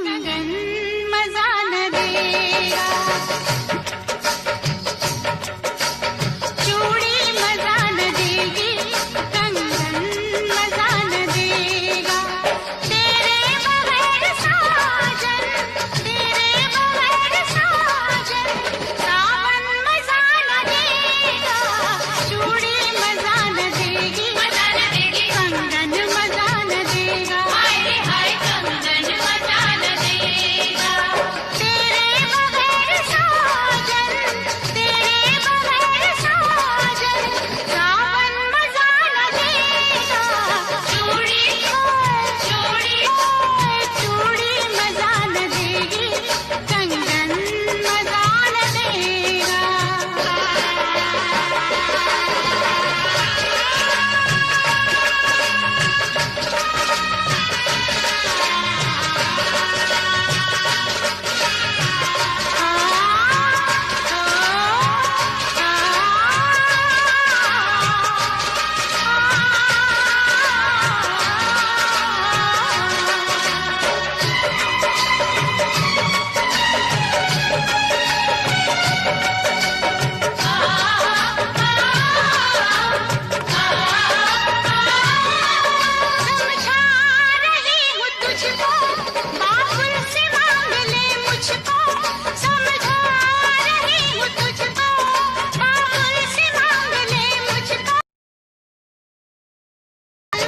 कंगन मजा न देगा, चूड़ी मजा न देगी, कंगन मजा न देगा। तेरे बगैर साजन, तेरे बगैर साजन, सावन मजा न देगा, चूड़ी मजा न देगी, कंगन मजा न देगा। हाय हाय कंगन मजा न देगा। तेरे बगैर साजन, तेरे बगैर साजन, सावन मजा न देगा, चूड़ी चूड़ी चूड़ी मजा न देगी, कंगन मजा न देगा। समझा रही हूँ तुझको, बाबुल से मांग ले मुझको, समझा रही हूँ तुझको, बाबुल से मांग ले मुझको।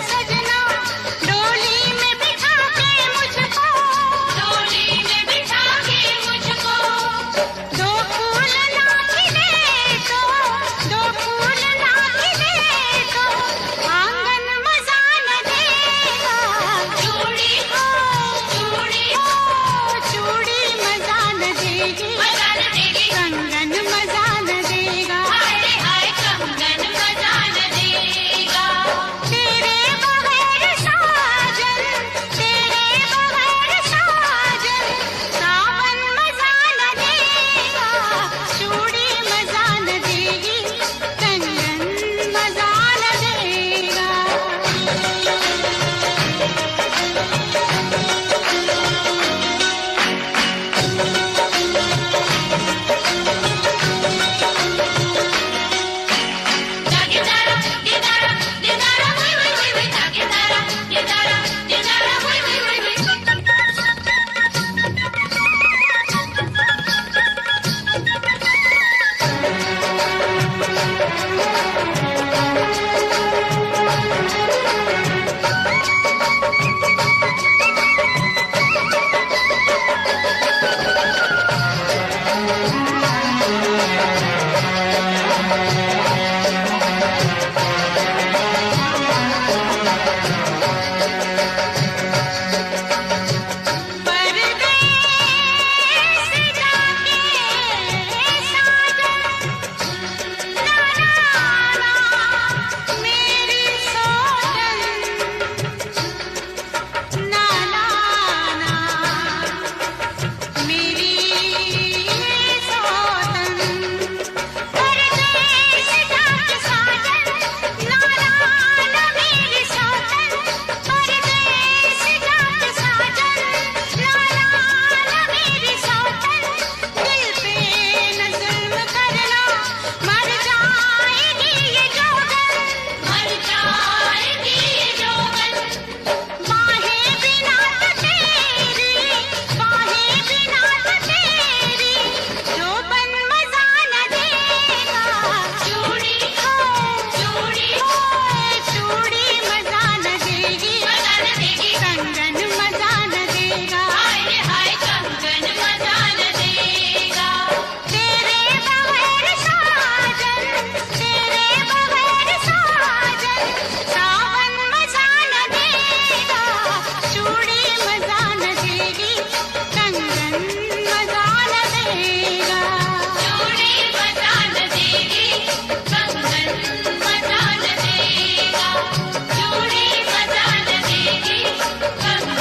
सजना डोली में बिठा के मुझको, डोली में बिठा के मुझको, दो फूल ना खिले तो, दो फूल ना खिले तो, आंगन मजा न देगा, चूड़ी चूड़ी चूड़ी मजा न देगी, कंगन मजा न देगा। हाय हाय कंगन मजा न देगा। तेरे बगैर साजन, तेरे बगैर साजन, सावन मजा न देगा, चूड़ी मजा न देगी, कंगन मजा न देगा। Taquetara, guitarra, guitarra, uy, uy, uy, uy, taquetara, guitarra, guitarra, uy, uy, uy, uy. परदेस जाके साजन, ना ना ना मेरी सोचन, ना ना ना मेरी सोचन। परदेस जाके साजन, ना ना ना मेरी सोचन, परदेस जाके साजन, ना ना ना मेरी सोचन। दिल पे न जुल्म करना, मर जाएगी ये जोगन, मर जाएगी ये जोगन। बाहें बिना तो तेरी, बाहें बिना तो तेरी, जोबन मजा न देगा, चूड़ी चूड़ी चूड़ी मजा न देगी, कंगन मजा न देगा। हाय हाय कंगन मजा न देगा। तेरे बगैर साजन, तेरे बगैर साजन, सावन मजा न देगा, चूड़ी मजा न देगी, कंगन मजा न देगा। चूड़ी मजा न देगी, कंगन मजा न देगा, चूड़ी मजा न देगी, कंगन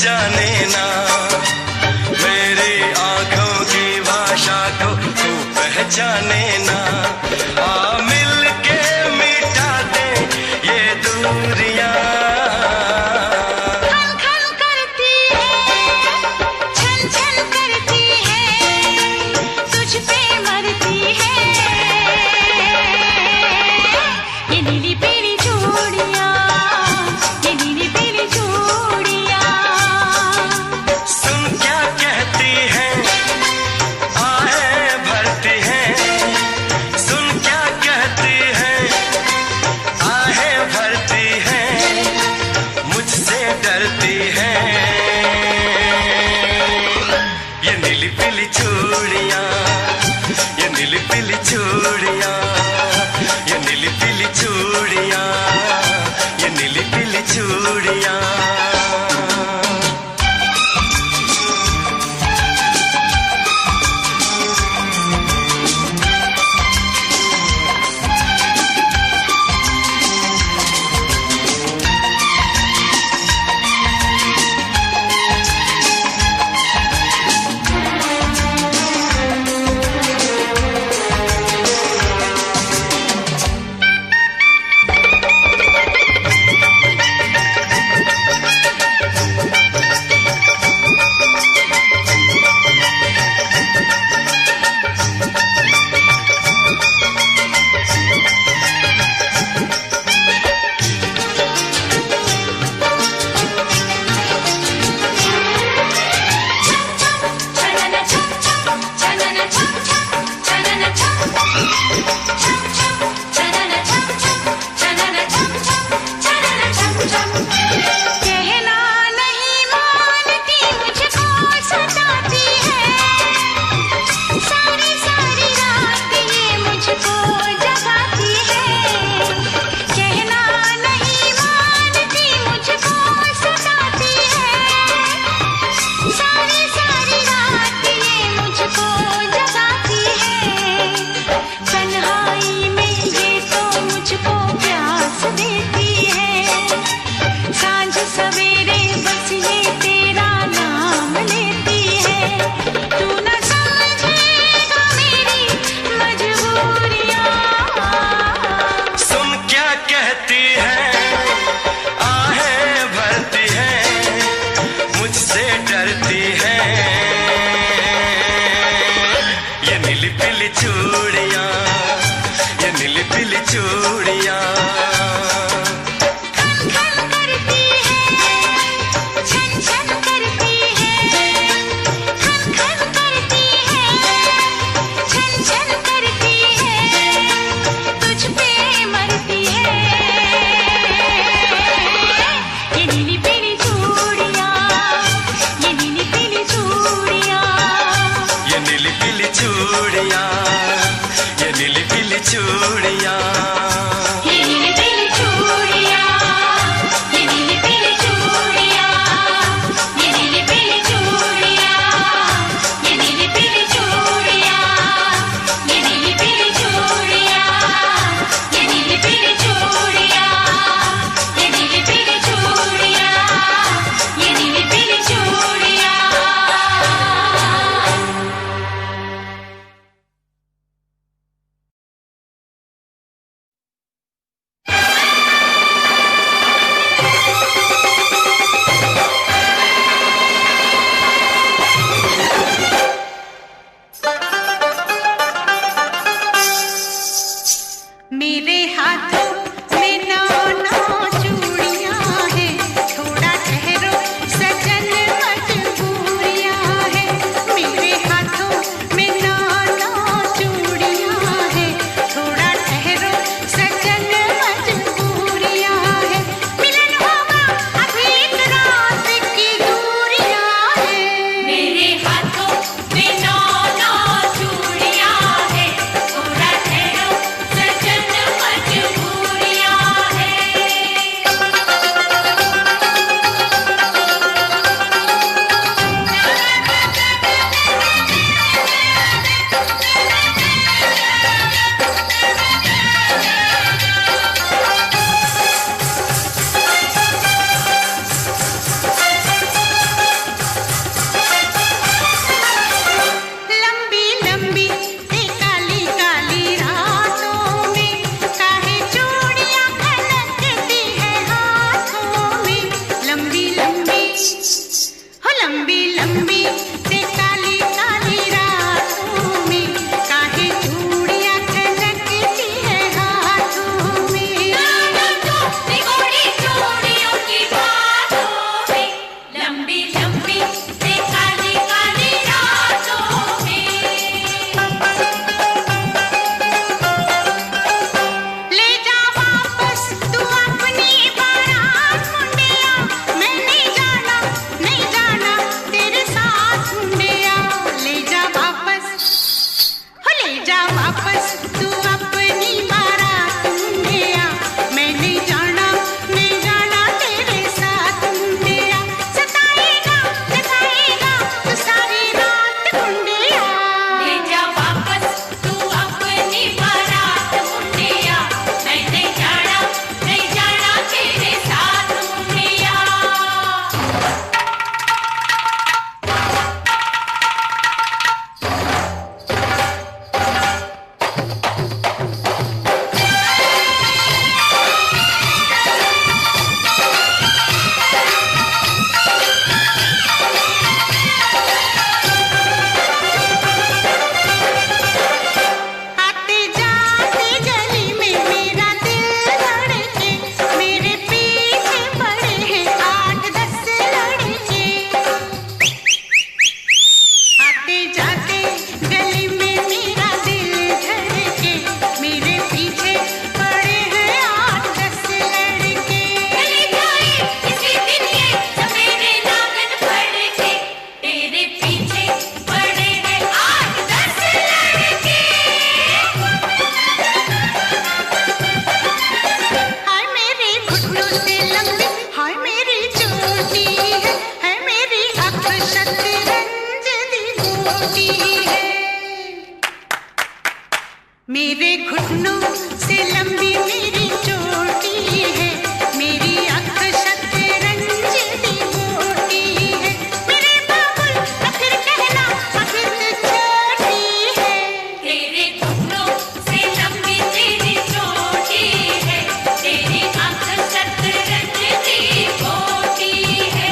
पहचाने ना, मेरी आंखों की भाषा को तू पहचाने ना। आ मिल के मिटा दे ये दूरियां। खन खन करती है, छन छन करती है, तुझ पे मरती है ये नीली पीली चूड़ियां, ये नीली पीली चूड़ियां। सुन क्या कहती है, आहें भरती है। सुन क्या कहती है, आहें भरती है, मुझसे डरती है ये नीली पीली चूड़ियां, ये नीली पीली चूड़ियां, ये नीली पीली चूड़ियां, ये नीली पीली चूड़ियां। कहना नहीं मानती, मुझको सताती है, सारी सारी रात ये मुझको जगाती है। कहना नहीं मानती, मुझको सताती है, सारी सारी रात ये मुझको जगाती है। तन्हाई में ये तो मुझको प्यास देती है, सांझ सवेरे बस ये तेरा नाम लेती है। तू न समझेगा मेरी मजबूरियां। सुन क्या कहती है, आहें भरती है, मुझसे डरती है ये नीली पीली चूड़ियां, ये नीली पीली चूड़ियां। खन खन करती है, छन छन करती है, खन खन करती है, छन छन करती है, तुझ पे मरती है छोटी है। मेरे घुटनों से लंबी मेरी चोटी है, मेरी आँख शतरंज दी मोटी है। मेरे बाबुल आखिर कहना आखिर तू छोटी है। तेरे घुटनों से लंबी तेरी चोटी है, तेरी आँख शतरंज दी मोटी है।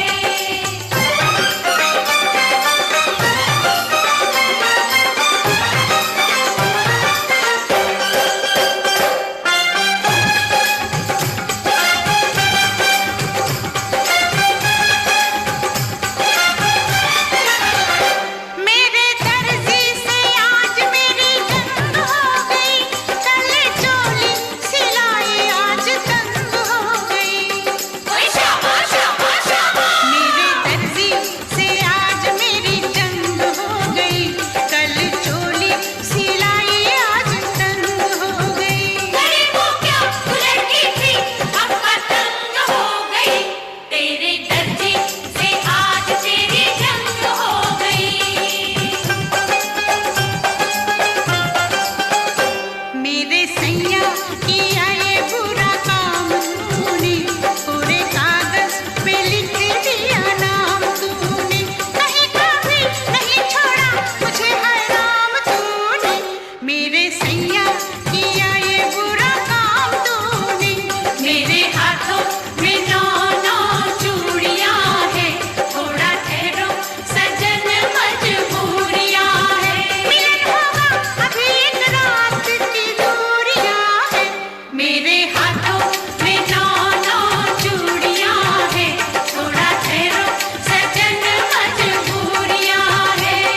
मेरे दर्जी से आज मेरी जंग हो गई, कल चोली सिलाई आज तंग हो गई। मेरे दर्जी से आज मेरी जंग हो गई, कल चोली सिलाई आज तंग हो गई। गरीबों क्या लड़की थी अब पतंग हो गई, तेरे दर्जी से आज तेरी जंग हो गई। मेरे सैया किया ये बुरा काम तूने, पूरे कागज पे लिख दिया नाम तूने। कहीं कभी नहीं छोड़ा मुझे हराम तूने, मेरे सैया किया ये बुरा काम तूने। मेरे हाथों में 9 चूड़ियां हैं, थोड़ा ठहरो सजन मजबूरियां हैं। मिलन होगा अभी एक रात की दूरियां हैं, मेरे हाथों में 9 चूड़ियां हैं, थोड़ा ठहरो सजन मजबूरियां हैं।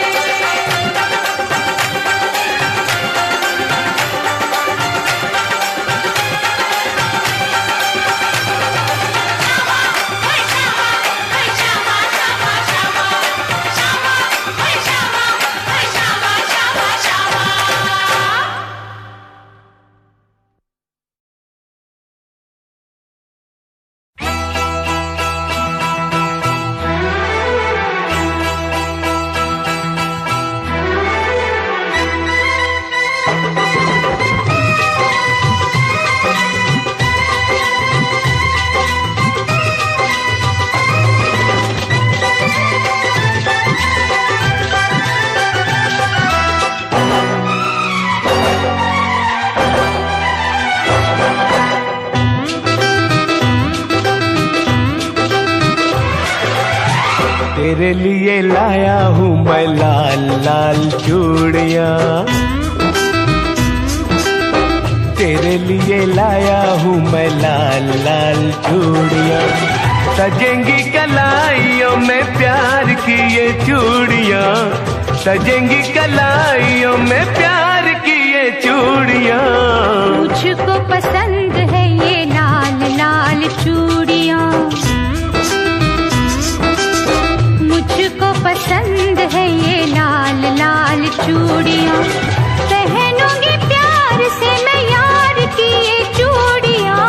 तेरे लिए लाया हूँ मैं लाल लाल चूड़ियाँ, तेरे लिए लाया हूँ मैं लाल लाल चूड़ियाँ। सजेंगी कलाइयों में प्यार की ये चूड़ियाँ, सजेंगी कलाइयों में प्यार की ये चूड़ियाँ। मुझको पसंद है ये लाल लाल चूड़ियाँ, मुझको पसंद है ये लाल लाल चूड़ियाँ। पहनूंगी प्यार से मैं यार की ये चूड़ियाँ,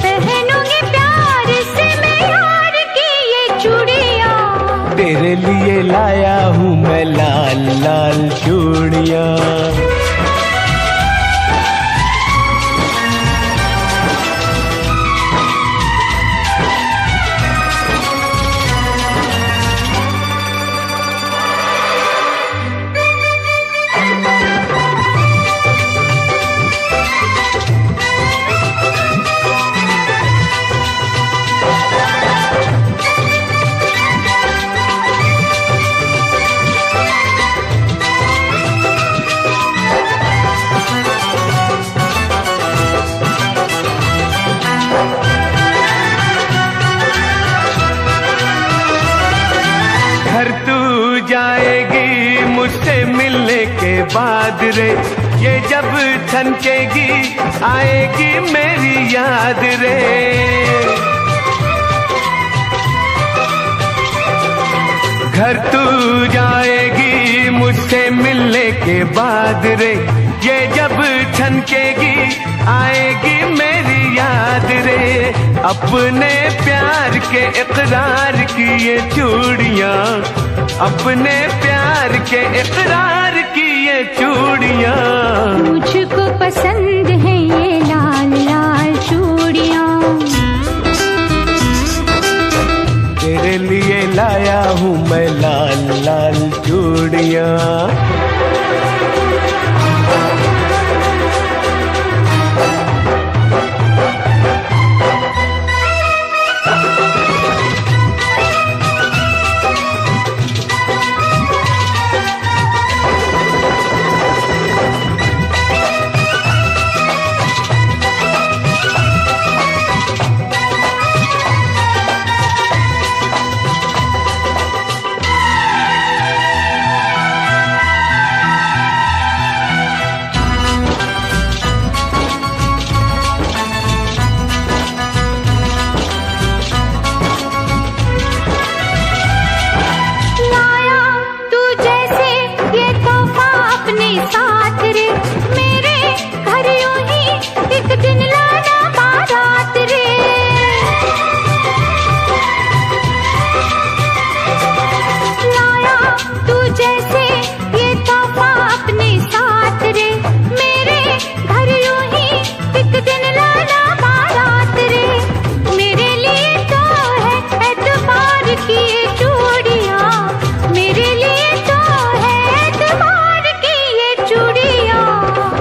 पहनूंगी प्यार से मैं यार की ये चूड़ियाँ। तेरे लिए लाया हूँ मैं लाल लाल चूड़ियाँ। जाएगी मुझसे मिलने के बाद रे, ये जब थनकेगी आएगी मेरी याद रे। घर तू जाएगी मुझसे मिलने के बाद रे, ये जब थनकेगी आएगी मेरी याद रे, अपने प्यार के इकरार की ये चूड़ियां, अपने प्यार के इकरार की ये चूड़ियां। मुझको पसंद है ये लाल लाल चूड़ियां, तेरे लिए लाया हूँ मैं लाल लाल चूड़ियां।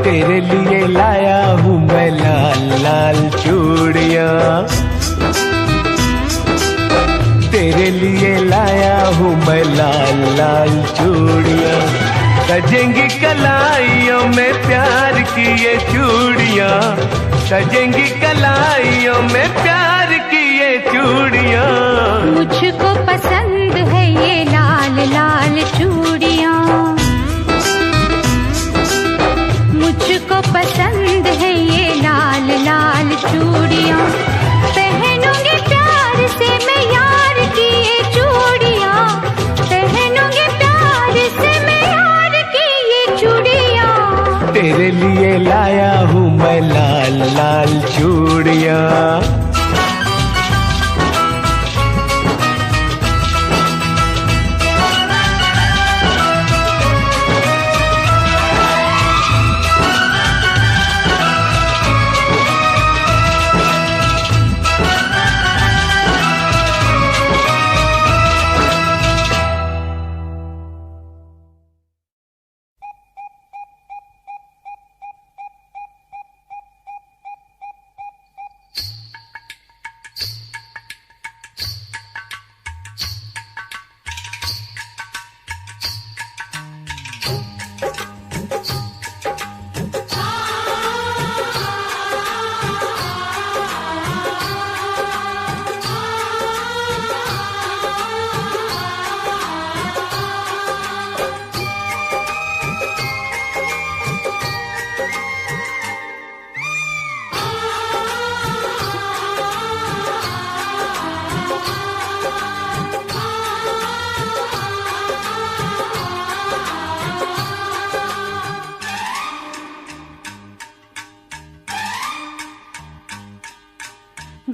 तेरे लिए लाया हूँ मैं लाल लाल चूड़ियां, तेरे लिए लाया हूँ मैं लाल लाल चूड़ियां। सजेंगी कलाइयों में प्यार की ये चूड़ियां, सजेंगी कलाइयों में प्यार की ये चूड़ियां। मुझको पसंद है ये लाल लाल चूड़ियां, मुझको पसंद है ये लाल लाल चूड़ियां। पहनूंगी प्यार से मैं यार की ये चूड़ियां, पहनूंगी प्यार से मैं यार की ये चूड़ियां। तेरे लिए लाया हूँ मैं लाल लाल चूड़ियां।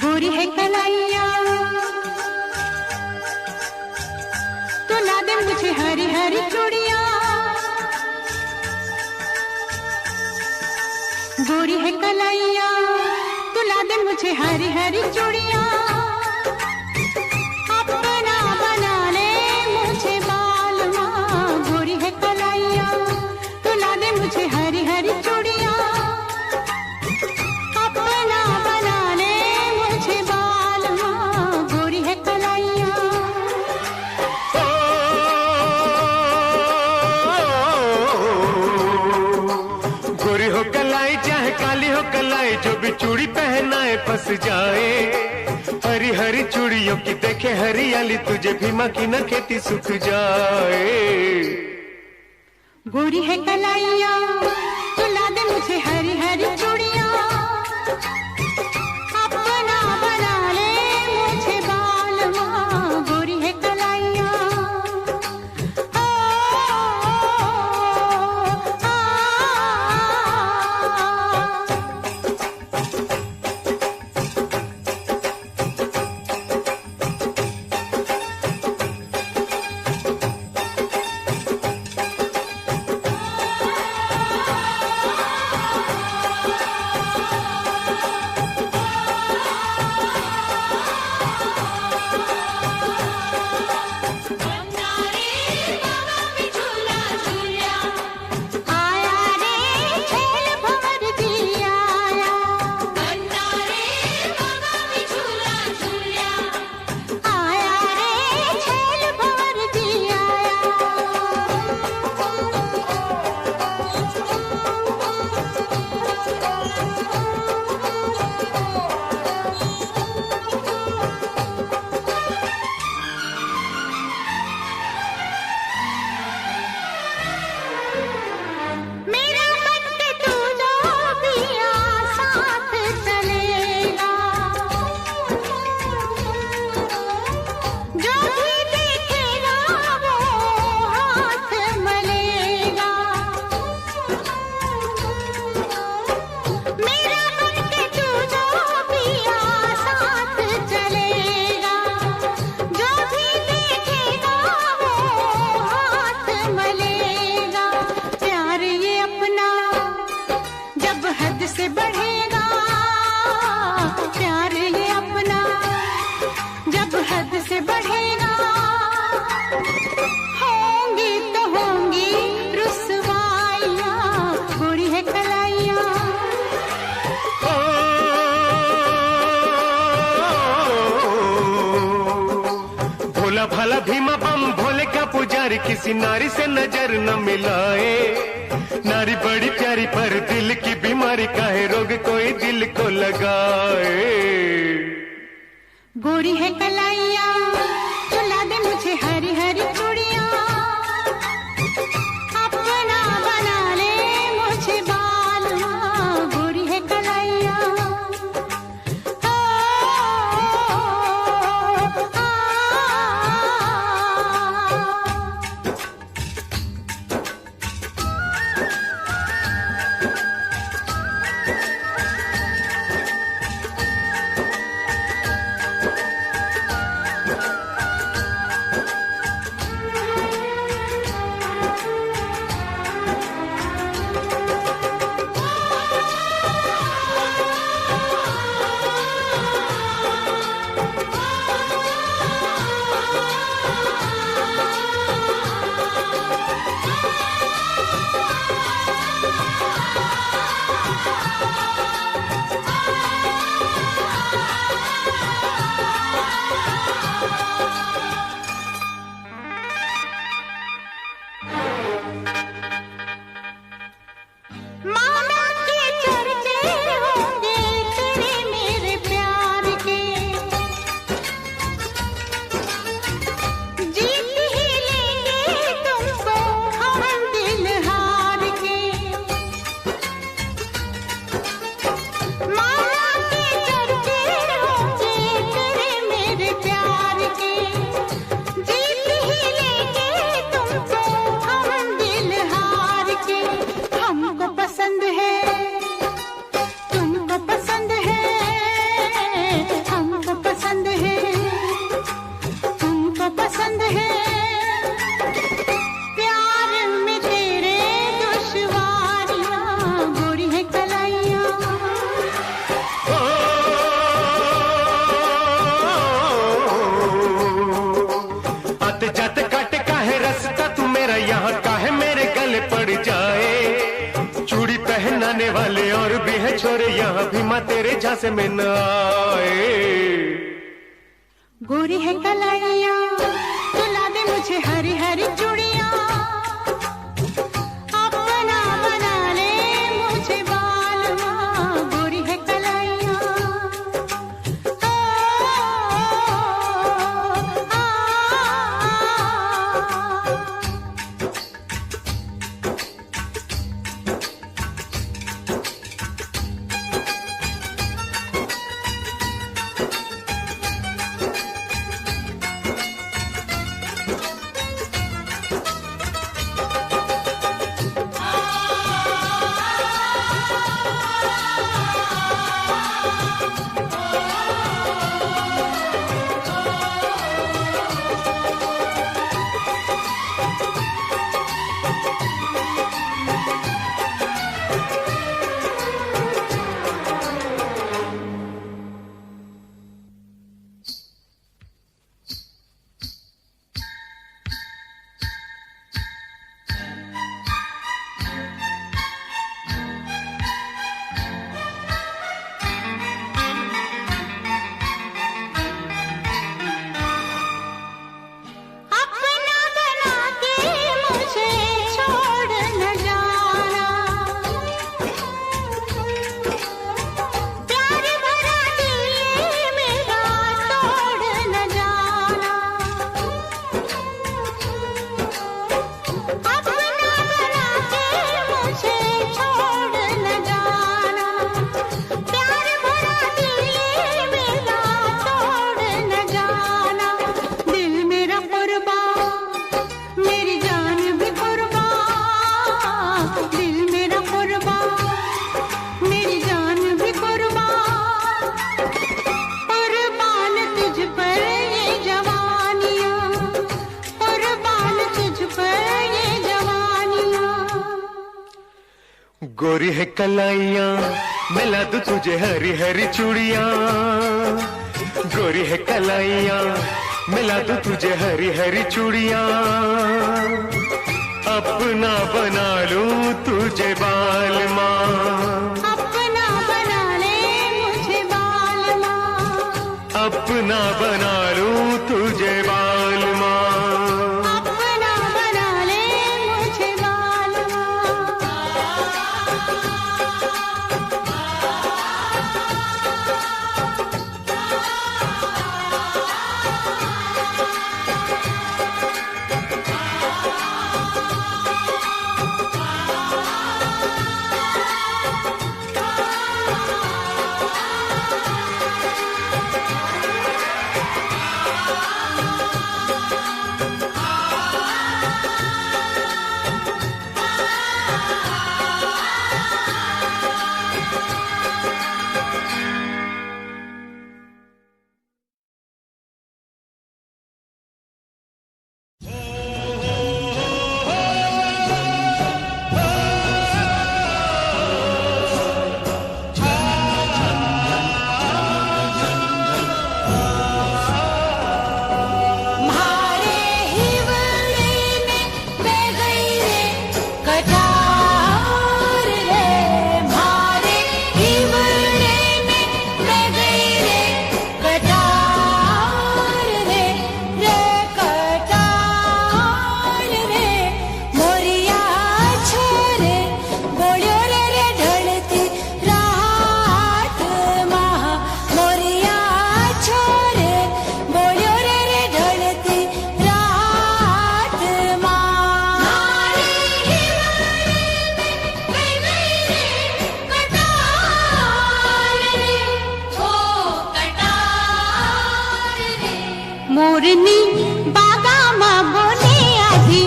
गोरी है कलाइया तो ला दे मुझे हरी हरी चूड़ियां। गोरी है कलाइया तो ला दे मुझे हरी हरी चूड़ियां। अपना बना ले मुझे बालमा। गोरी है कलाइया तो ला दे मुझे हरी हरी चूड़ियां। अपना बना ले मुझे बालमा। गोरी है कलाइया। गोरी हो कलाई चाहे काली हो कलाई, जो भी चूड़ी पहनाए फंस जाए। हरी हरी चूड़ियों की देखे हरियाली, तुझे भी माँ की न खेती सूख जाए। गोरी है कलाइया तो ला दे मुझे हरी हरी चूड़ियां। अपना बना ले मुझे बालमा। गोरी है कलाइया। से बढ़ेगा, होंगी तो होंगी रुसवाइयाँ, गोरी है कलाइयाँ। भोला भाला भीमा बम भोले का पुजारी, किसी नारी से नजर न मिलाए। नारी बड़ी प्यारी पर दिल की बीमारी, काहे रोग कोई दिल को लगाए। गोरी है कलाइयाँ, चुला दे मुझे हरी हरी चूड़ियाँ, अपना बना ले मुझे बालवा, गोरी है कलाइयाँ। मामा के चर्चे होंगे तेरे मेरे प्यार के, जीत ही लेंगे तुमको हम दिल हार के। मामा के चर्चे होंगे तेरे मेरे प्यार के, जीत ही लेंगे तुमको हम दिल हार के। हमको पसंद है, तुमको पसंद है, हमको पसंद है, तुमको पसंद है। प्यार में तेरे दुश्वारियाँ, गोरी है कलाइयाँ। आते जाते काटे काहे रास्ता तू मेरा, यहाँ काहे मेरे गले पड़ जाए। चूड़ी पहनाने वाले और भी है छोरे, यहाँ भी माँ तेरे झांसे में न आए। गोरी है कलाइयाँ, चुला दे मुझे हरी हरी चूड़ियाँ, अपना बना ले मुझे बालवा, गोरी है कलाइयाँ। गोरी है कलाइयाँ मिला दूं तुझे हरी हरी चूड़ियाँ, गोरी है कलाइयाँ मिला दूं तुझे हरी हरी चूड़ियां, अपना बना लूं तुझे बाल माँ, अपना बना ले मुझे बाल माँ, अपना बना लूं तुझे बाल माँ, अपना बना ले मुझे बाल माँ। मोरनी बागा माँ बोले आधी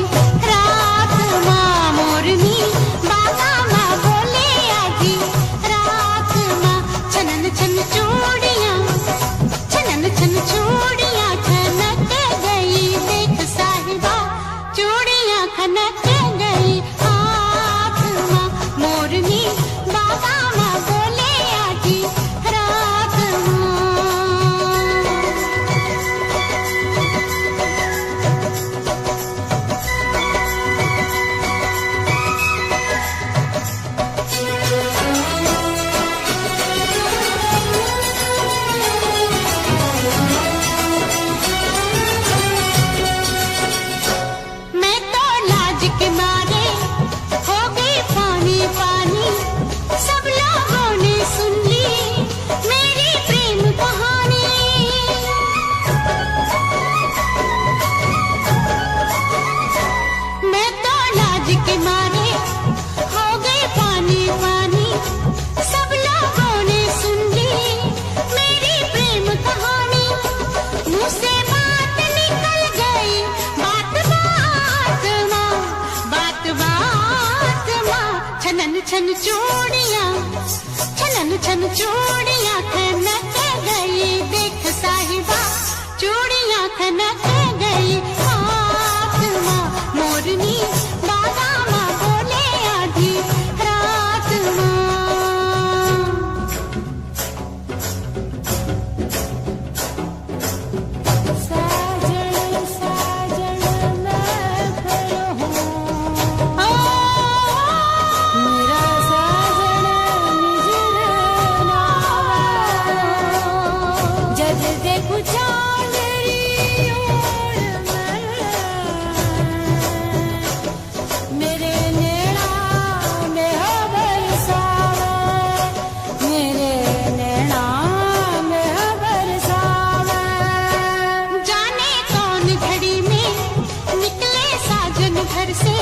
रात माँ, मोरनी बागा माँ बोले आधी रात माँ। छनन छन चूड़ियाँ, छनन छन चूड़ियाँ खनक गई, देख साहिबा चूड़ियाँ खनक गई हाथ माँ। मोरनी बागा माँ बोले आधी रात माँ। मैं तो लाज के मारे हो गई पानी पानी, सब लोगों ने सुन ली मेरी प्रेम कहानी। मैं तो लाज के मारे हो गई पानी पानी, सब लोगों ने सुन ली मेरी प्रेम कहानी। मुँह से बात निकल गई, बात बात माँ, बात बात माँ। छनन छन चूड़ियाँ, छनन छन चूड़ियाँ खनक गई, देख साहिबा चूड़ियाँ खनक गई हाथ माँ। मोरनी बागा माँ बोले आधी रात माँ। साजन साजन मैं खड़ा हूँ, मेरा साजन निजर नावा। जब देखूं चांदनी ओर मेरे नैना में हो बरसावा, मेरे नैना में हो बरसावा। जाने कौन घड़ी में निकले साजन घर से,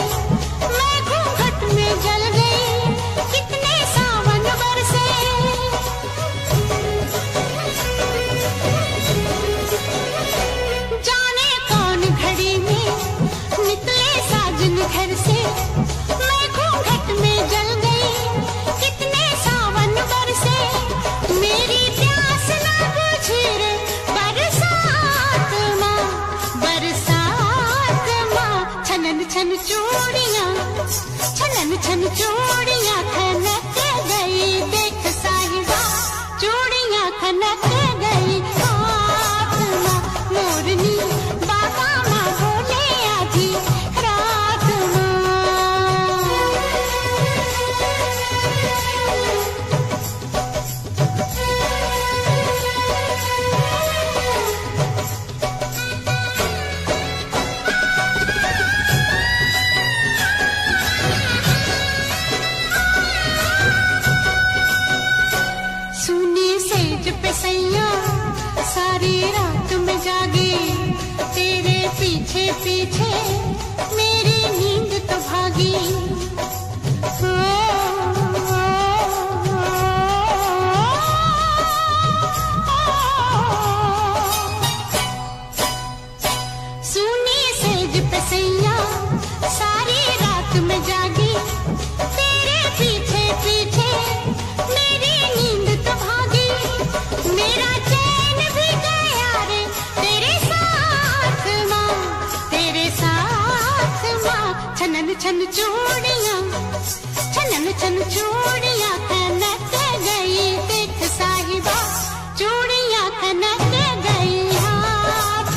मैं घूंघट में जल गई, कितने सावन बरसे। जाने कौन घड़ी में निकले साजन घर से, मैं घूंघट में जल गई, कितने सावन बरसे। मेरी प्यास ना बुझी रे बरसात माँ, बरसात माँ। छनन छन चूड़ियाँ, छनन छन चूड़ियाँ खनक गई, देख साहिबा चूड़ियाँ खनक गई हाथ माँ। मोरनी जागी तेरे पीछे पीछे मेरी नींद तो भागी। सुनी सेज पे सैया सारी रात में जागी तेरे पीछे पीछे मेरी नींद तो भागी। मेरा चैन भी गया रे तेरे साथ माँ, तेरे साथ माँ। छनन छन चूड़ियाँ, छनन छन चूड़ियाँ कनक गई देख साहिबा, चूड़ियाँ कनक गई हाथ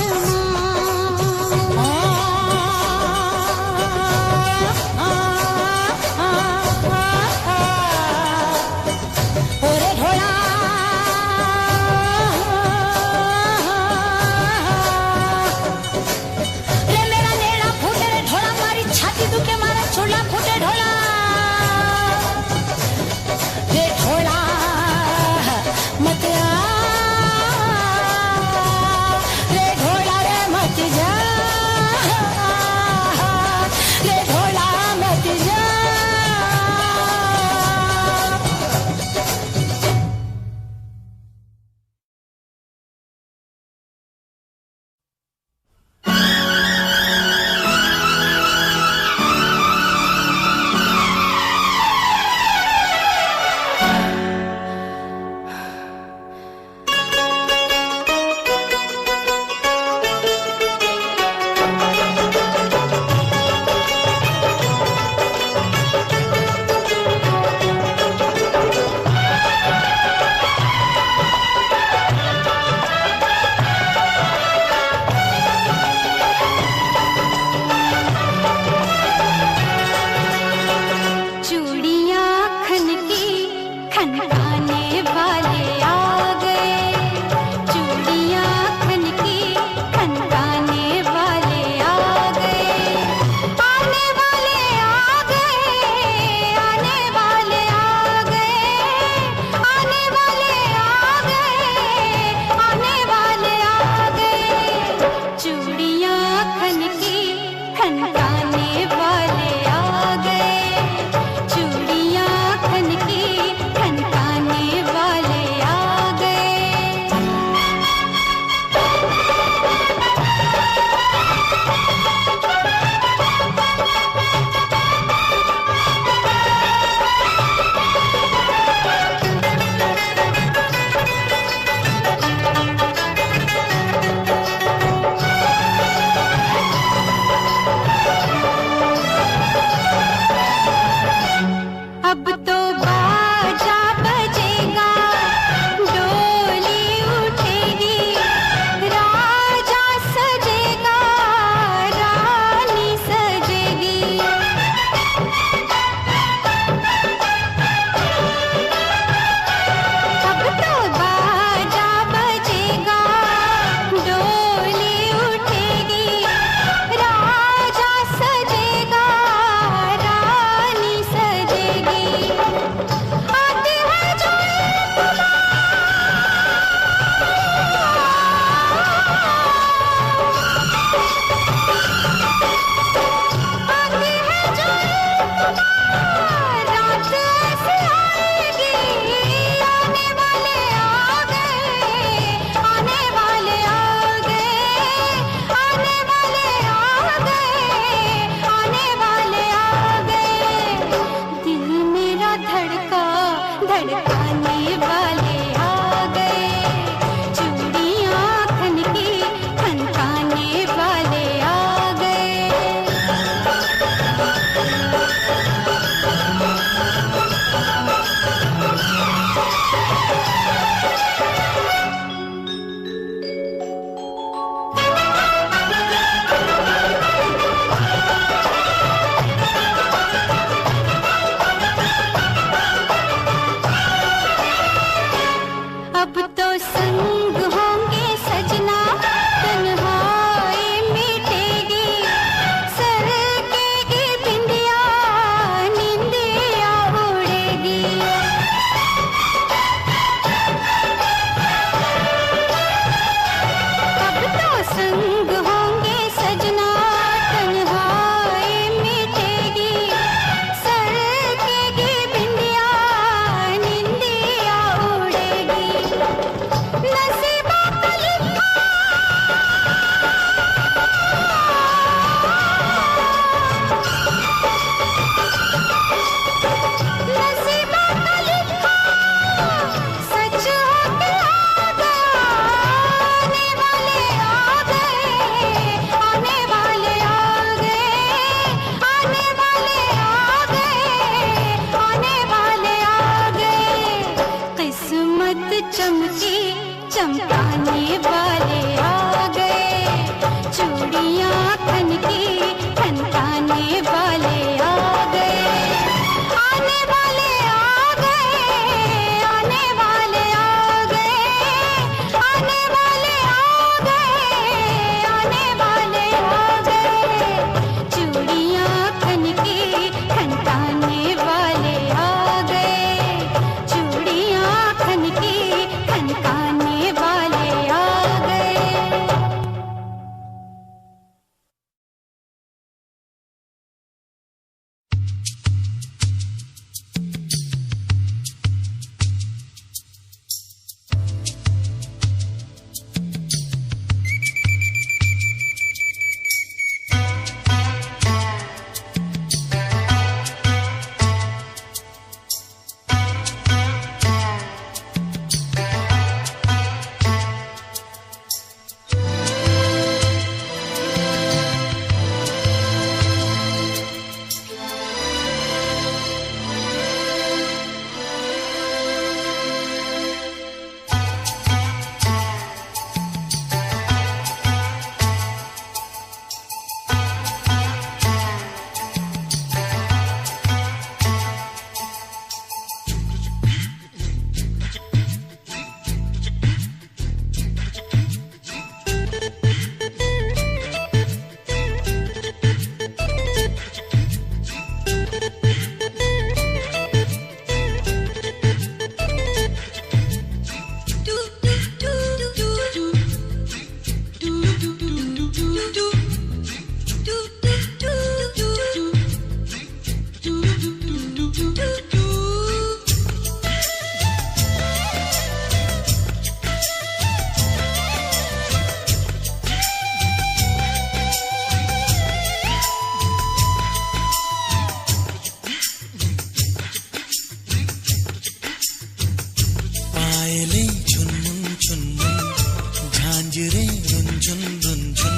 रुंझुन रुंझुन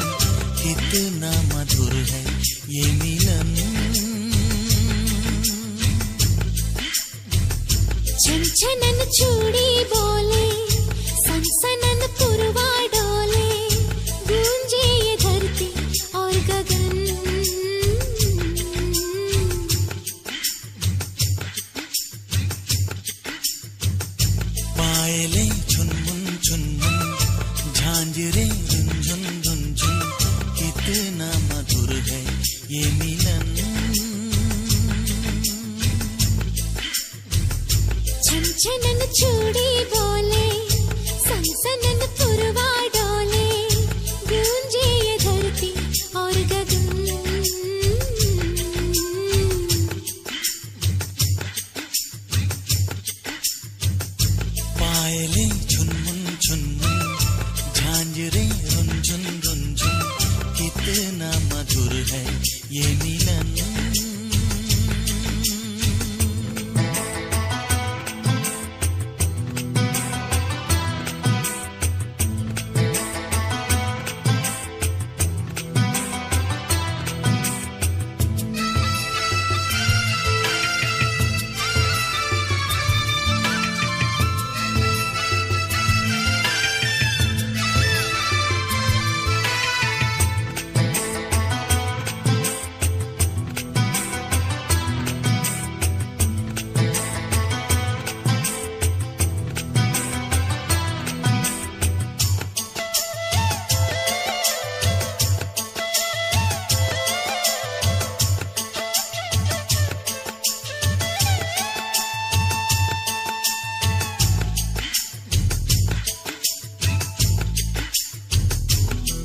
कितना मधुर है ये मिलन। छनछनन चूड़ी बोले, सनसनन पुरवा डोले, गूंजे ये धरती और गगन। पायले झुनमुन झुनमुन, झांझरे रुंझुन रुंझुन कितना मधुर है ये मिलन। छनछनन चूड़ी बोले, सनसनन पुरवा डोले, गूंजे ये धरती और गगन। पायले झुनमुन झुनमुन, झांझरे रुंझुन रुंझुन कितना मधुर है ये मिलन।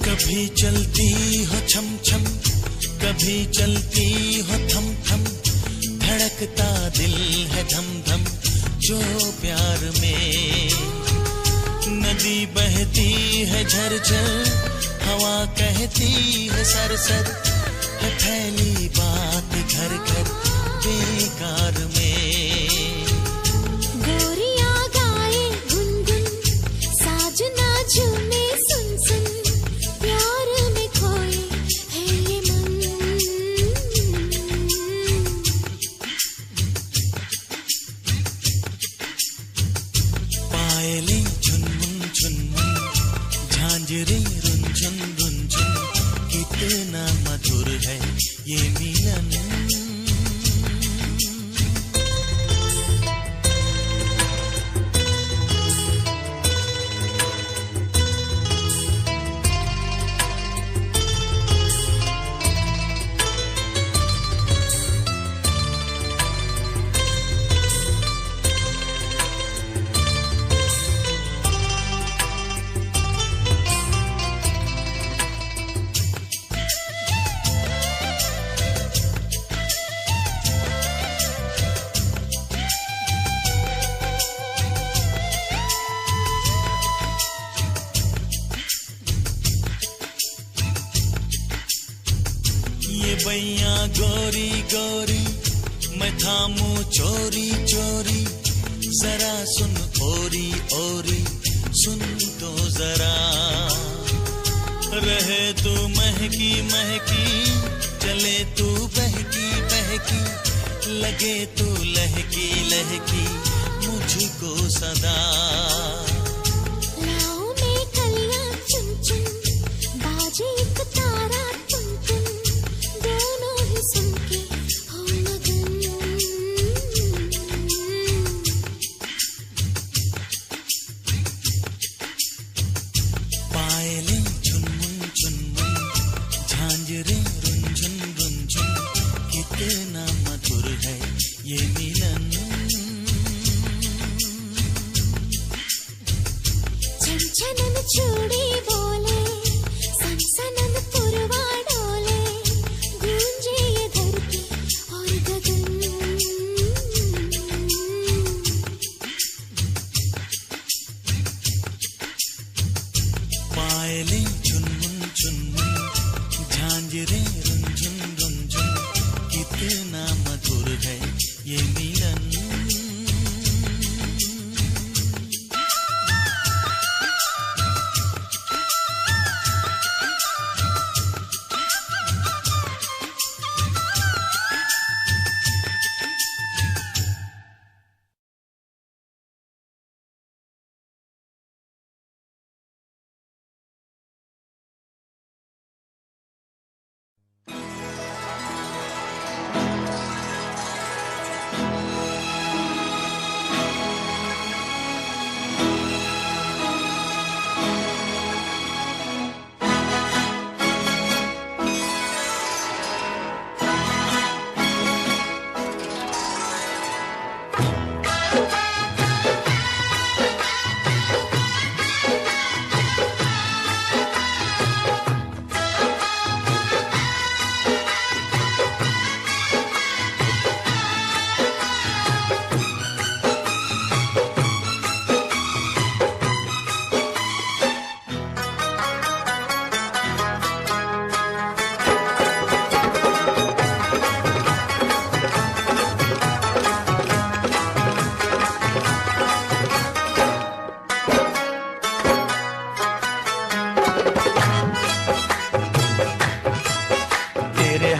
कभी चलती हो छम छम, कभी चलती हो थम थम, धड़कता दिल है धम धम जो प्यार में। नदी बहती है झरझर, हवा कहती है सरसर, है फैली बात घर घर बेकार में। गोरिया गाए गुनगुन, साजना झूमे सुन सुन, प्यार में खोए है ये मन। पायले झुनमुन झुनमुन, झांझरे रुंझुन रुंझुन कितना मधुर है ये मिलन। ये बैया गोरी गोरी, मैं थामू चोरी चोरी, जरा सुन ओरी ओरी, सुन तो जरा। रहे तू महकी महकी, चले तू बहकी बहकी, लगे तू लहकी लहकी मुझको सदा। लाओ में कलियां चुन चुन, बाजे एक तारा तुम तुम, दोनों ही सुन के हो मगन। पायले झुनमुन झुनमुन, झांझरे रुंझुन रुंझुन कितना मधुर है ये मिलन। छनछनन चूड़ी बोले, सनसनन पुरवा डोले, गूंजे ये धरती और गगन। पायले झुनमुन झुनमुन, झांझरे रुंझुन रुंझुन कितना मधुर है ये मिलन।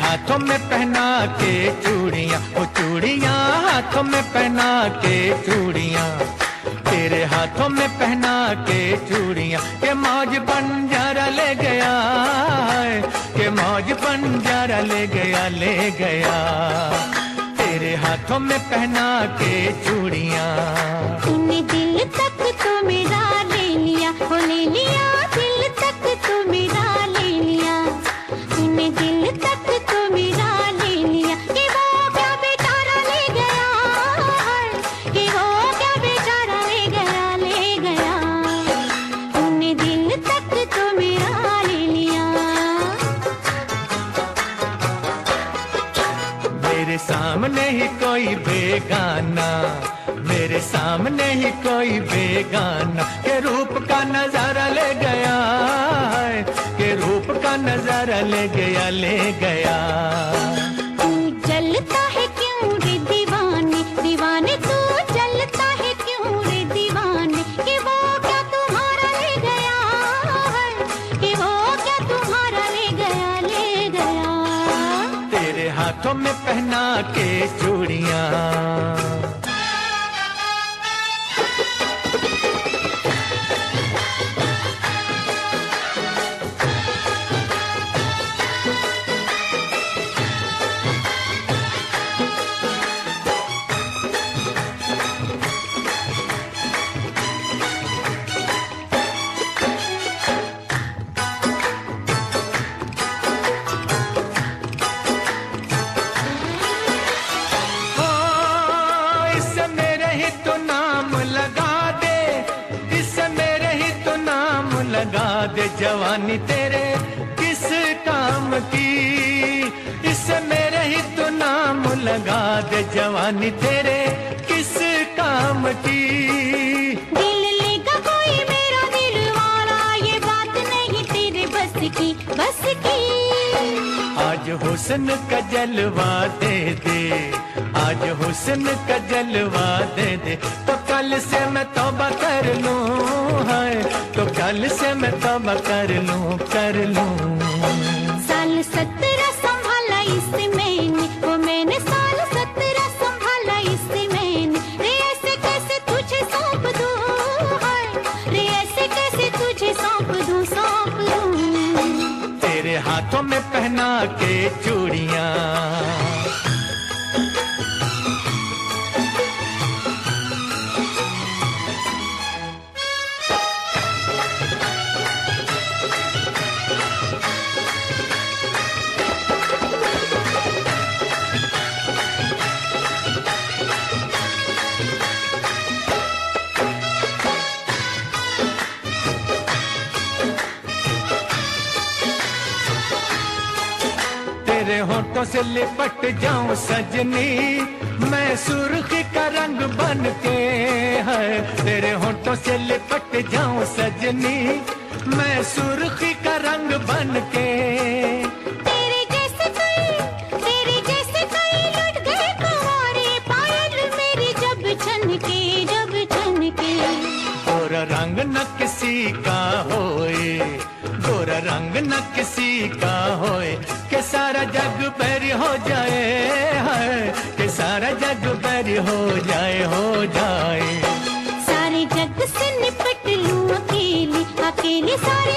हाथों में पहना के चूड़ियां, वो चूड़ियां हाथों में पहना के चूड़ियां, तेरे हाथों में पहना के चूड़ियां, के मौज बंजारा ले गया है, के मौज बंजारा ले गया, ले गया तेरे हाथों में पहना के चूड़ियां। तूने दिल तक तो मेरा ले लिया, ओ ले लिया, दिल तक तो मेरा ले लिया, तूने दिल तक तो मेरा ले लिया, कि वो क्या बेचारा ले गया है, कि वो क्या बेचारा ले गया, ले गया, तूने दिल तक तो मेरा ले लिया। मेरे सामने ही कोई बेगाना, मेरे सामने ही कोई बेगाना, के रूप का नजारा ले गया है, के रूप का नजारा ले गया, ले गया। तू जलता है क्यों रे दीवाने, दीवाने तू जलता है क्यों रे दीवाने, कि वो क्या तुम्हारा ले गया है, कि वो क्या तुम्हारा ले गया, ले गया। तेरे हाथों में पहना के चूड़ियां। लगा दे जवानी तेरे किस काम की, इससे मेरे ही तो नाम लगा दे जवानी तेरे किस काम की। दिल लेगा कोई मेरा दिल वाला, ये बात नहीं तेरे बस की, बस की। आज हुस्न का जलवा दे दे, आज हुस्न का जलवा दे दे, तो कल से मैं तौबा कर लूं, है तो कल से मैं तौबा कर लूं, कर लूं। साल 17 संभाला इसे मैंने, वो मैंने साल 17 संभाला इसे मैंने, रे ऐसे कैसे तुझे सौंप दूं, हाय रे ऐसे कैसे तुझे सौंप दूं, सौंप दूं। तेरे हाथों में पहना के चूड़ियां, तेरे होठों से लिपट जाऊं सजनी, मैं सुर्खी का रंग बन के, है तेरे होठों से लिपट जाऊं सजनी, मैं सुर्खी का रंग बन के। तेरे जैसे कई लुट गए कुंवारे, पायल मेरी जब छनके, जब छनके। गोरा रंग न किसी का होए, गोरा रंग न किसी का होए, के सारा जग बैरी हो जाए, है के सारा जग बैरी हो जाए, हो जाए। सारे जग से निपट लूं अकेली, अकेली सारे